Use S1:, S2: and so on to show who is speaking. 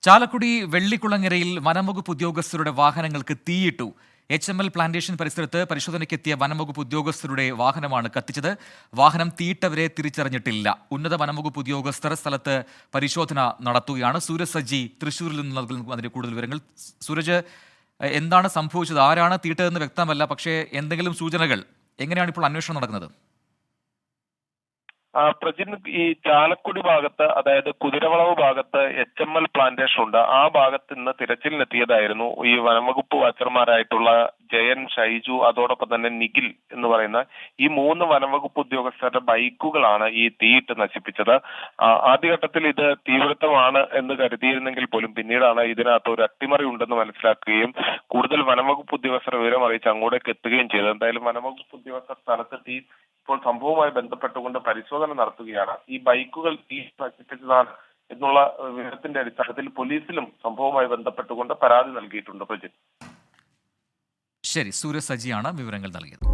S1: ചാലക്കുടി വെള്ളിക്കുളങ്ങരയിൽ വനംവകുപ്പ് ഉദ്യോഗസ്ഥരുടെ വാഹനങ്ങൾക്ക് തീയിട്ടു. HML പ്ലാന്റേഷൻ പരിസരത്ത് പരിശോധനയ്ക്കെത്തിയ വനംവകുപ്പ് ഉദ്യോഗസ്ഥരുടെ വാഹനമാണ് കത്തിച്ചത്. വാഹനം തീയിട്ടവരെ തിരിച്ചറിഞ്ഞിട്ടില്ല. ഉന്നത വനംവകുപ്പ് ഉദ്യോഗസ്ഥർ സ്ഥലത്ത് പരിശോധന നടത്തുകയാണ്. സൂരജ് സജ്ജി തൃശ്ശൂരിൽ നിന്ന് നൽകുന്ന അതിന്റെ കൂടുതൽ വിവരങ്ങൾ. സൂരജ്, എന്താണ് സംഭവിച്ചത്? ആരാണ് തീയിട്ടതെന്ന് വ്യക്തമല്ല, പക്ഷേ എന്തെങ്കിലും സൂചനകൾ? എങ്ങനെയാണ് ഇപ്പോൾ അന്വേഷണം നടക്കുന്നത്?
S2: പ്രജിൻ, ഈ ചാലക്കുടി ഭാഗത്ത്, അതായത് കുതിരവളവ് ഭാഗത്ത് HML പ്ലാന്റേഷൻ ഉണ്ട്. ആ ഭാഗത്ത് ഇന്ന് തിരച്ചിലിനെത്തിയതായിരുന്നു ഈ വനംവകുപ്പ് വാച്ചർമാരായിട്ടുള്ള ജയൻ, ഷൈജു, അതോടൊപ്പം തന്നെ നിഖിൽ എന്ന് പറയുന്ന ഈ 3 വനംവകുപ്പ് ഉദ്യോഗസ്ഥരുടെ ബൈക്കുകളാണ് ഈ തീയിട്ട് നശിപ്പിച്ചത്. ആദ്യഘട്ടത്തിൽ ഇത് തീപിടുത്തമാണ് എന്ന് കരുതിയിരുന്നെങ്കിൽ പോലും പിന്നീടാണ് ഇതിനകത്ത് ഒരു അട്ടിമറി ഉണ്ടെന്ന് മനസ്സിലാക്കുകയും കൂടുതൽ വനംവകുപ്പ് ഉദ്യോഗസ്ഥർ വിവരം അറിയിച്ച് അങ്ങോട്ടേക്ക് എത്തുകയും ചെയ്തത്. എന്തായാലും വനംവകുപ്പ് ഉദ്യോഗസ്ഥർ സ്ഥലത്തെത്തി ഇപ്പോൾ സംഭവവുമായി ബന്ധപ്പെട്ടുകൊണ്ട് പരിശോധന നടത്തുകയാണ്. ഈ ബൈക്കുകൾ തീ നശിപ്പിച്ചതാണ് എന്നുള്ള വിവരത്തിന്റെ അടിസ്ഥാനത്തിൽ പോലീസിലും സംഭവവുമായി ബന്ധപ്പെട്ടുകൊണ്ട് പരാതി നൽകിയിട്ടുണ്ട്. പ്രജിത്ത്.
S1: ശരി, സൂരജ് സജ്ജിയാണ് വിവരങ്ങൾ നൽകിയത്.